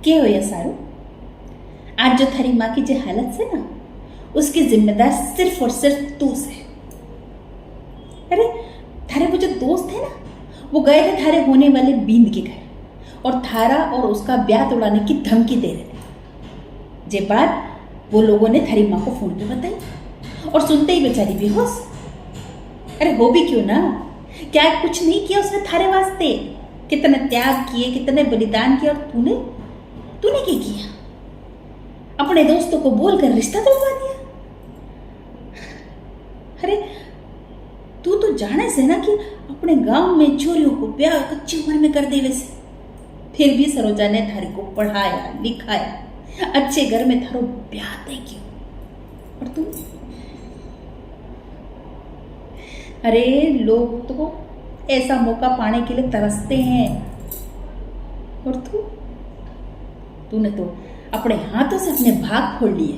કેવો ये सारू आज जो थारी माँ की जो हालत है ना उसकी जिम्मेदार सिर्फ और सिर्फ तू से। अरे थारे वो जो दोस्त है ना वो गए थे थारे होने वाले बींद के घर और थारा और उसका ब्याह तोड़ाने की धमकी दे रहे थे। जे बात वो लोगों ने थारी माँ को फोन पे बताई और सुनते ही बेचारी बेहोश। अरे हो भी क्यों ना, क्या कुछ नहीं किया उसने थारे वास्ते, कितने त्याग किए, कितने बलिदान किए, और तूने तूने क्या किया? अपने दोस्तों को बोलकर रिश्ता तोड़वा दिया। अरे तू तो जाने से ना कि अपने गांव में चोरियों को ब्याह कच्ची उम्र में कर दे वैसे, फिर भी सरोजा ने थारी को पढ़ाया लिखाया, अच्छे घर में थारो ब्याह तय किया, और तू? अरे लोग तो ऐसा मौका पाने के लिए तरसते हैं, और तूने तो अपने हाथों से अपने भाग फोड़ लिए।